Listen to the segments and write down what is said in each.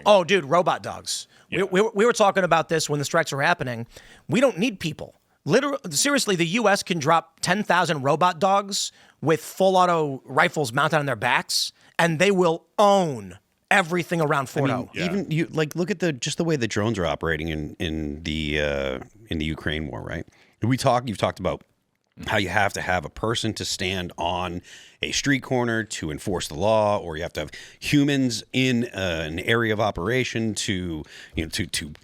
Oh, dude, robot dogs. Yeah. We were talking about this when the strikes were happening. We don't need people. Literally, seriously, the U.S. can drop 10,000 robot dogs with full auto rifles mounted on their backs, and they will own everything around Fort O. Even you look at the way the drones are operating in the Ukraine war, right? You've talked about how you have to have a person to stand on a street corner to enforce the law, or you have to have humans in an area of operation to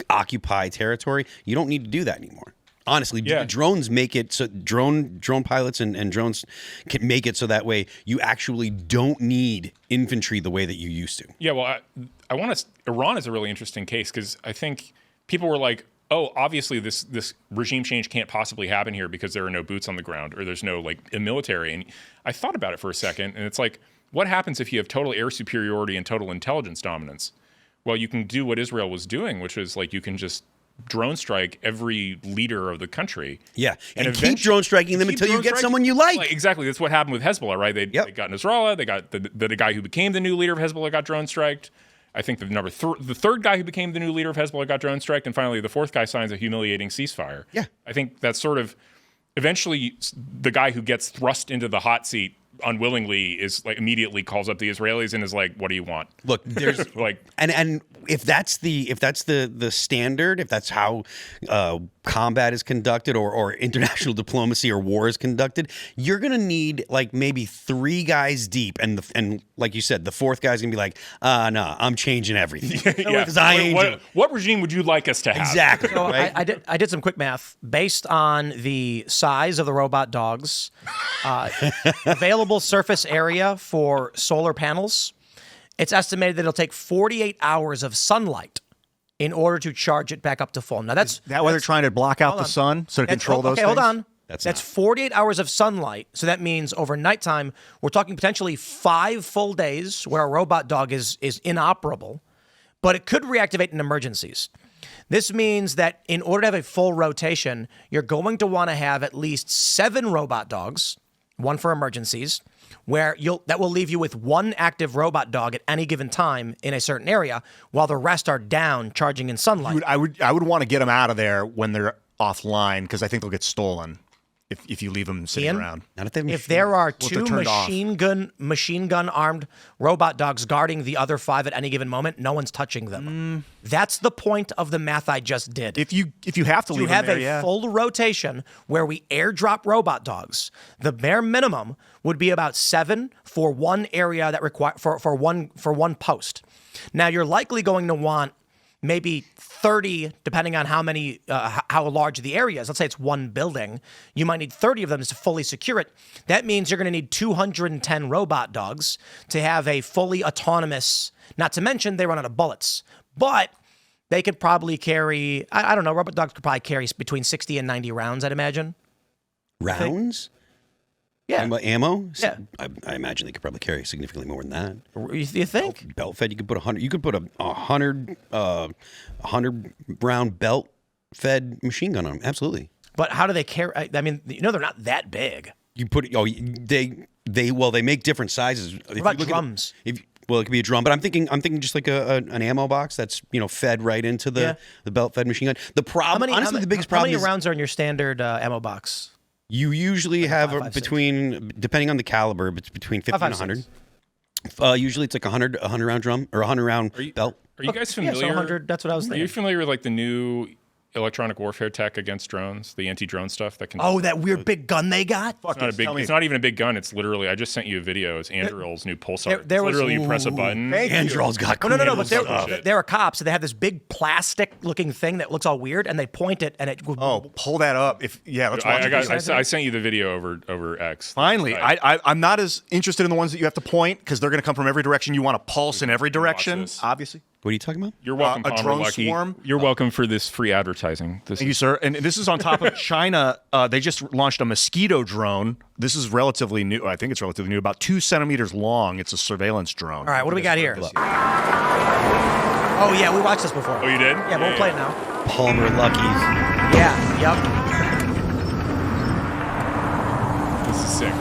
occupy territory. You don't need to do that anymore. Honestly, drones make it so drone pilots and drones can make it so that way you actually don't need infantry the way that you used to. Yeah, well, I want to. Iran is a really interesting case because I think people were like, "Oh, obviously this regime change can't possibly happen here because there are no boots on the ground or there's no a military." And I thought about it for a second, and it's like, what happens if you have total air superiority and total intelligence dominance? Well, you can do what Israel was doing, which is you can just drone strike every leader of the country. Yeah, and keep drone striking them until you get someone you like. Exactly. That's what happened with Hezbollah, right? They got Nasrallah. They got the guy who became the new leader of Hezbollah got drone striked. I think the third guy who became the new leader of Hezbollah got drone striked, and finally the fourth guy signs a humiliating ceasefire. Yeah. I think that's sort of eventually the guy who gets thrust into the hot seat unwillingly is immediately calls up the Israelis and is like, "What do you want?" Look, there's and if that's the standard, if that's how combat is conducted or international diplomacy or war is conducted, you're gonna need maybe 3 guys deep, and like you said, the fourth guy's gonna be like, no, I'm changing everything. What regime would you like us to have? Exactly. So right? I did some quick math based on the size of the robot dogs, available surface area for solar panels. It's estimated that it'll take 48 hours of sunlight in order to charge it back up to full. Now Is that why they're trying to block out the sun so to control those things? Hold on. That's 48 hours of sunlight. So that means over nighttime, we're talking potentially 5 full days where a robot dog is inoperable, but it could reactivate in emergencies. This means that in order to have a full rotation, you're going to want to have at least 7 robot dogs, 1 for emergencies, where that will leave you with 1 active robot dog at any given time in a certain area, while the rest are down charging in sunlight. Dude, I would want to get them out of there when they're offline because I think they'll get stolen if you leave them sitting around. Not if there are Well, 2 machine gun armed robot dogs guarding the other 5 at any given moment, no one's touching them. That's the point of the math I just did. If you have to leave them there, have a full rotation where we airdrop robot dogs, the bare minimum would be about 7 for one area that require for one post. Now you're likely going to want maybe 30, depending on how large the area is. Let's say it's 1 building. You might need 30 of them to fully secure it. That means you're going to need 210 robot dogs to have a fully autonomous, not to mention they run out of bullets. But they could probably carry, I don't know, robot dogs could probably carry between 60 and 90 rounds, I'd imagine. Rounds? Yeah. Ammo? Yeah. I imagine they could probably carry significantly more than that. You think? Belt fed, you could put 100. You could put a 100 round belt fed machine gun on them. Absolutely. But how do they carry? I mean, they're not that big. You put they make different sizes. What about drums? It could be a drum, but I'm thinking just like an ammo box that's fed right into the belt fed machine gun. The problem, honestly, the biggest problem is how many rounds are in your standard ammo box? You usually have depending on the caliber, it's between 50 and 100. Usually it's like 100 round drum or 100 round belt. Are you guys familiar? Yeah, so 100. That's what I was thinking. Are you familiar with the new electronic warfare tech against drones, the anti-drone stuff that can? Oh, that weird big gun they got. It's not even a big gun. It's literally. I just sent you a video. It's Anduril's new pulsar. You press a button. Anduril's got cool no. But there are cops, and they have this big plastic-looking thing that looks all weird, and they point it, and it. Oh, pull that up! Let's watch I sent you the video over X. Finally, I'm not as interested in the ones that you have to point because they're going to come from every direction. You want to pulse in every direction, obviously. What are you talking about? You're welcome, a drone swarm. You're welcome for this free advertising. Thank you, sir. And this is on top of China. They just launched a mosquito drone. This is relatively new. I think it's relatively new, about 2 centimeters long. It's a surveillance drone. All right, what do we got here? Oh, yeah, we watched this before. Oh, you did? Yeah, but we'll play it now. Palmer Luckies. Yeah, yep. This is sick.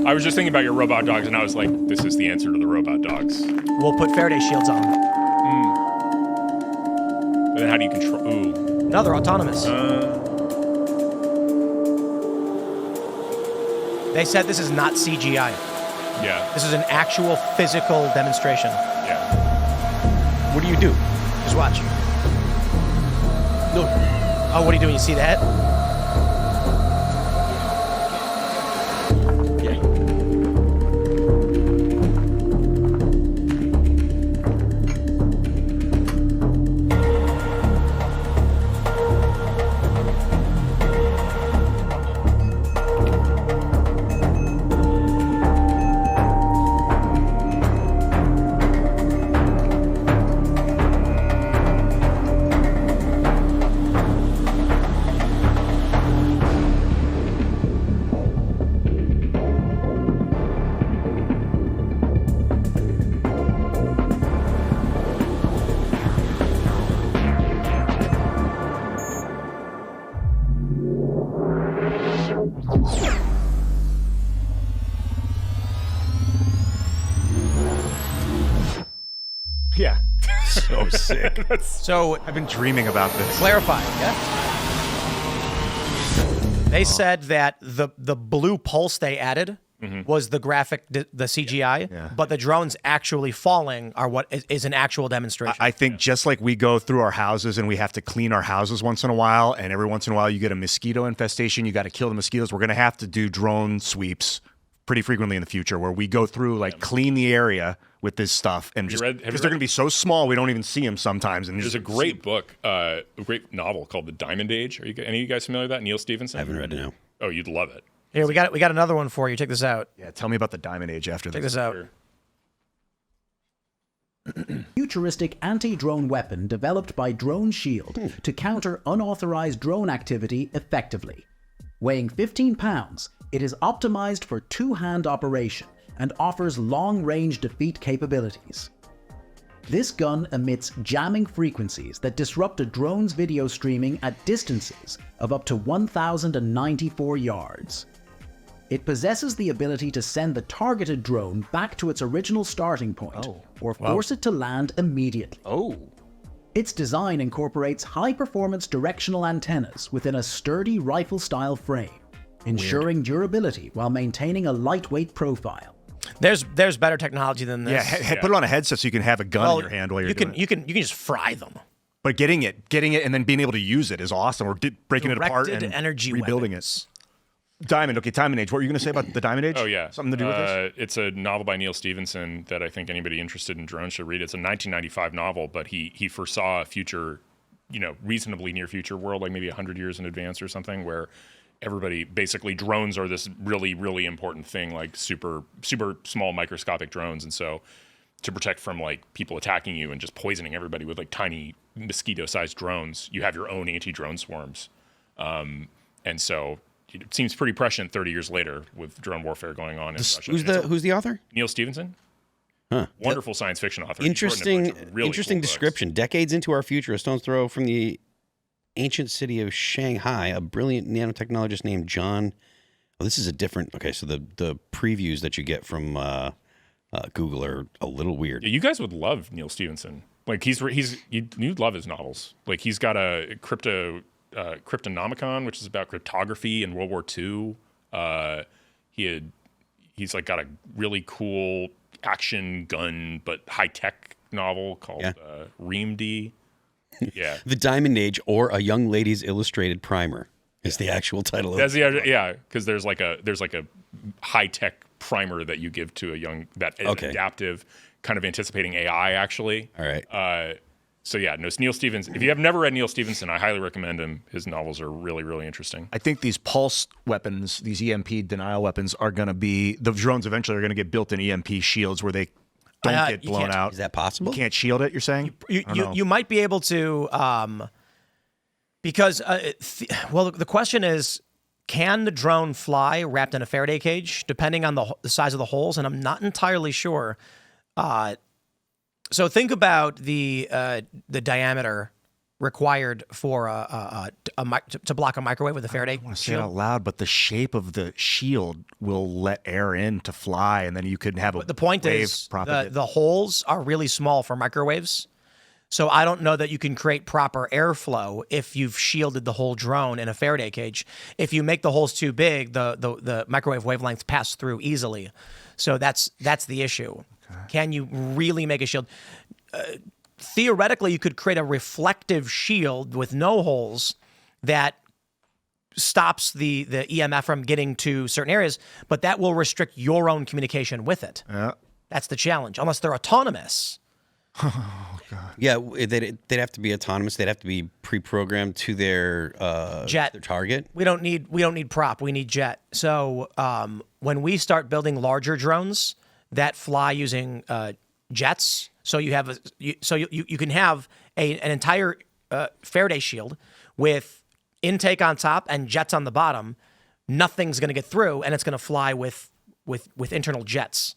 I was just thinking about your robot dogs, and I was like, this is the answer to the robot dogs. We'll put Faraday shields on them. But then how do you control? Ooh. No, they're autonomous. They said this is not CGI. Yeah. This is an actual physical demonstration. Yeah. What do you do? Just watch. Look. Oh, what are you doing? You see that? Yeah. So sick. So I've been dreaming about this. clarify. Yeah. They said that the blue pulse they added was the graphic, the CGI, Yeah. but the drones actually falling are what is an actual demonstration. I think just like we go through our houses and we have to clean our houses once in a while, and every once in a while you get a mosquito infestation, you got to kill the mosquitoes. We're going to have to do drone sweeps pretty frequently in the future where we go through, like, clean the area with this stuff. And just have you because read- they're going to be so small, we don't even see them sometimes. And There's a great book, a great novel called The Diamond Age. Are you any of you guys familiar with that? Neil Stephenson? I haven't read it now. Oh, you'd love it. Here, we got another one for you. Check this out. Yeah, tell me about the Diamond Age after Check this. this out. Futuristic anti-drone weapon developed by Drone Shield to counter unauthorized drone activity effectively. Weighing 15 pounds, it is optimized for two-hand operation and offers long-range defeat capabilities. This gun emits jamming frequencies that disrupt a drone's video streaming at distances of up to 1,094 yards. It possesses the ability to send the targeted drone back to its original starting point, or force it to land immediately. Oh. Its design incorporates high-performance directional antennas within a sturdy rifle-style frame, ensuring durability while maintaining a lightweight profile. There's better technology than this. Yeah, put it on a headset so you can have a gun in your hand while you're doing it. you can just fry them. But getting it, and then being able to use it is awesome. Or breaking it apart Directed and energy rebuilding weapons. it. Diamond Age. What were you going to say about the Diamond Age? Oh, yeah. Something to do with this? It's a novel by Neil Stephenson that I think anybody interested in drones should read. It's a 1995 novel, but he foresaw a future, reasonably near future world, like maybe 100 years in advance or something, where everybody, basically drones are this really, really important thing, like super, super small microscopic drones. And so to protect from like people attacking you and just poisoning everybody with like tiny mosquito-sized drones, you have your own anti-drone swarms. And so it seems pretty prescient 30 years later with drone warfare going on in Russia. Who's the author? Neil Stephenson? Huh. Wonderful science fiction author. He's written a bunch of really Interesting cool books. description. Decades into our future, a stone's throw from the ancient city of Shanghai, a brilliant nanotechnologist named John. Oh, this is a different. Okay, so the previews that you get from Google are a little weird. Yeah, you guys would love Neil Stephenson. Like you'd love his novels. Like he's got a Cryptonomicon, which is about cryptography in World War II. He's like got a really cool action gun but high tech novel called Reamd. Yeah, The Diamond Age, or A Young Lady's Illustrated Primer, is the actual title. That's because there's like a high tech primer that you give to a young adaptive, kind of anticipating AI actually. All right. So yeah, no, Neil Stephenson. If you have never read Neil Stephenson, I highly recommend him. His novels are really, really interesting. I think these pulse weapons, these EMP denial weapons, are going to be the drones. Eventually, are going to get built in EMP shields where they don't get blown out. Is that possible? You can't shield it. You're saying? You might be able to, because the question is, can the drone fly wrapped in a Faraday cage? Depending on the size of the holes, and I'm not entirely sure. So think about the diameter required for to block a microwave with a Faraday I want to say it shield. out loud, but the shape of the shield will let air in to fly, and then you could have a But the point wave is, propagate. the holes are really small for microwaves. So I don't know that you can create proper airflow if you've shielded the whole drone in a Faraday cage. If you make the holes too big, the microwave wavelengths pass through easily. So that's the issue. Okay. Can you really make a shield? Theoretically, you could create a reflective shield with no holes that stops the EMF from getting to certain areas, but that will restrict your own communication with it. Yeah. That's the challenge, unless they're autonomous. Oh, God. Yeah, they'd have to be autonomous. They'd have to be pre-programmed to their jet, their target. We don't need prop. We need jet. So when we start building larger drones that fly using jets, so you have you can have an entire Faraday shield with intake on top and jets on the bottom. Nothing's going to get through, and it's going to fly with internal jets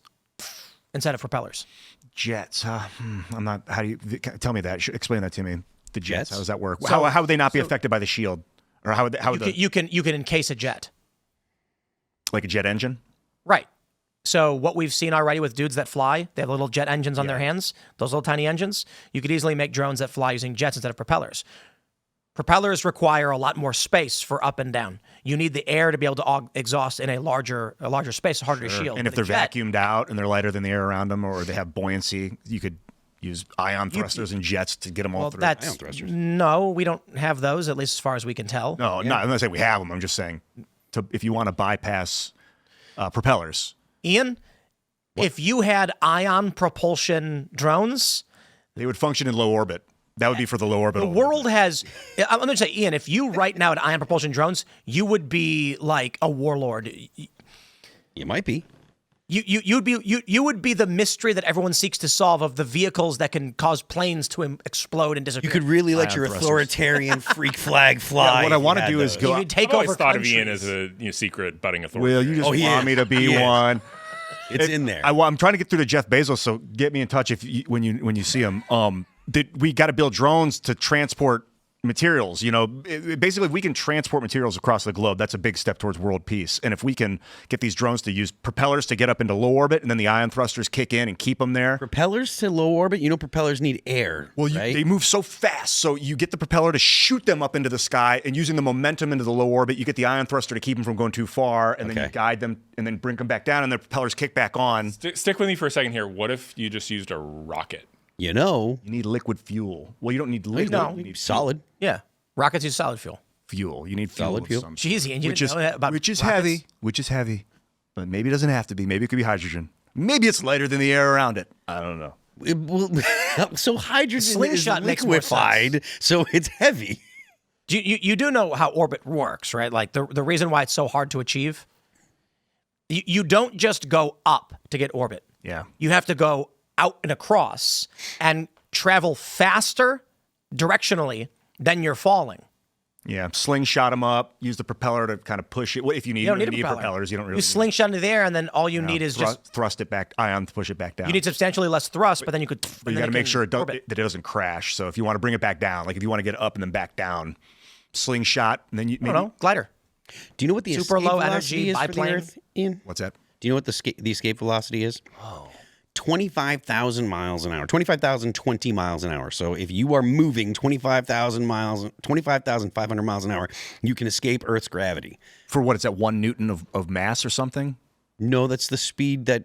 instead of propellers. Jets. I'm not. How do you tell me that? Explain that to me. The jets. How does that work? So, how would they not be affected by the shield, or how you can encase a jet, like a jet engine? Right. So what we've seen already with dudes that fly, they have little jet engines on their hands. Those little tiny engines. You could easily make drones that fly using jets instead of propellers. Propellers require a lot more space for up and down. You need the air to be able to exhaust in a larger space, harder to shield. And if they're vacuumed out and they're lighter than the air around them, or they have buoyancy, you could use ion thrusters and jets to get them all through. Ion thrusters. No, we don't have those, at least as far as we can tell. No, I'm not saying we have them. I'm just saying, if you want to bypass propellers. Ian, if you had ion propulsion drones, they would function in low orbit. That would be for the low orbital. The world has. I'm going to say, Ian, if you right now had ion propulsion drones, you would be like a warlord. You might be. You would be the mystery that everyone seeks to solve of the vehicles that can cause planes to explode and disappear. You could really let your authoritarian freak flag fly. Yeah, what I want to do is go. You take I've over always thought countries. of Ian as a secret budding authority. Will you just want me to be one? It's in there. I'm trying to get through to Jeff Bezos, so get me in touch when you see him. We got to build drones to transport materials. Basically, if we can transport materials across the globe, that's a big step towards world peace. And if we can get these drones to use propellers to get up into low orbit, and then the ion thrusters kick in and keep them there. Propellers to low orbit? Propellers need air. Well, right? They move so fast, so you get the propeller to shoot them up into the sky, and using the momentum into the low orbit, you get the ion thruster to keep them from going too far, and then you guide them, and then bring them back down, and the propellers kick back on. Stick with me for a second here. What if you just used a rocket? You need liquid fuel. Well, you don't need liquid. No. You need solid. Yeah. Rockets use solid fuel. You need fuel. Solid fuel. Jeez, and you didn't know that about which is rockets? heavy, but maybe it doesn't have to be. Maybe it could be hydrogen. Maybe it's lighter than the air around it. I don't know. So hydrogen Slingshot is makes more liquefied, so it's heavy. You do know how orbit works, right? Like the reason why it's so hard to achieve. You don't just go up to get orbit. Yeah. You have to go out and across and travel faster directionally than you're falling. Yeah, slingshot them up. Use the propeller to kind of push it. If you don't need propellers, you don't really. You slingshot into the air, and then all you need is just thrust it back, ion to push it back down. You need substantially less thrust, but then you could. But you got to make sure that it doesn't crash. So if you want to bring it back down, like if you want to get up and then back down, slingshot, and then you maybe glider. Do you know what the super escape low velocity energy is for the biplane? Earth, Ian? What's that? Do you know what the escape velocity is? 25,000 miles an hour, 25,020 miles an hour. So if you are moving 25,500 miles an hour, you can escape Earth's gravity. For what? It's at 1 Newton of mass or something? No, that's the speed that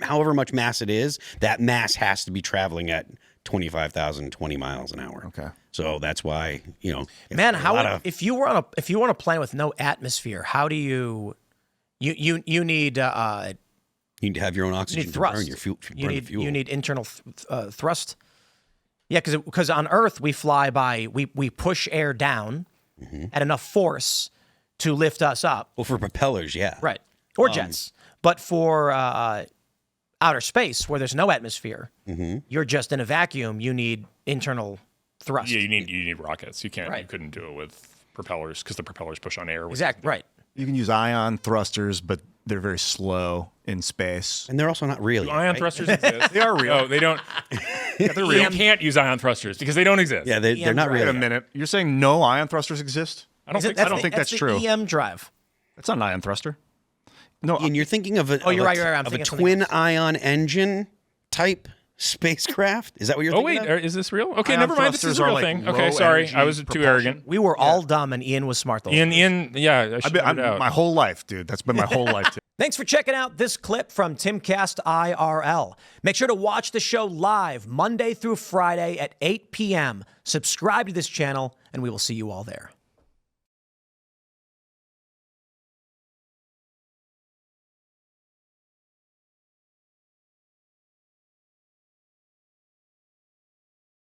however much mass it is, that mass has to be traveling at 25,020 miles an hour. Okay. So that's why, Man, if you were on a plane with no atmosphere, how do you need you need to have your own oxygen you need thrust. to burn your fuel. You need internal thrust. Yeah, because on Earth we fly by we push air down at enough force to lift us up. Well, for propellers, yeah. Right. Or jets. But for outer space where there's no atmosphere, you're just in a vacuum. You need internal thrust. Yeah, you need rockets. You can't. Right. You couldn't do it with propellers because the propellers push on air. Exactly. Right. You can use ion thrusters, but they're very slow in space. And they're also not real. Ion thrusters exist. They are real. No, they don't. Yeah, they're real. You can't use ion thrusters because they don't exist. Yeah, they're not real. Wait a minute. You're saying no ion thrusters exist? I don't think that's the true. EM drive. That's not an ion thruster. No, And you're thinking of a you're right. I'm of a thinking of twin ion engine type spacecraft? Is that what you're Oh thinking wait, of? is this real? Okay, Ion never mind. This is thrusters a are real like thing. low Okay, sorry, energy I was too propulsion. arrogant. We were all dumb, and Ian was smart the whole time. Yeah, I should have out. My whole life, dude. That's been my whole life, too. Thanks for checking out this clip from Timcast IRL. Make sure to watch the show live Monday through Friday at 8 p.m. Subscribe to this channel, and we will see you all there.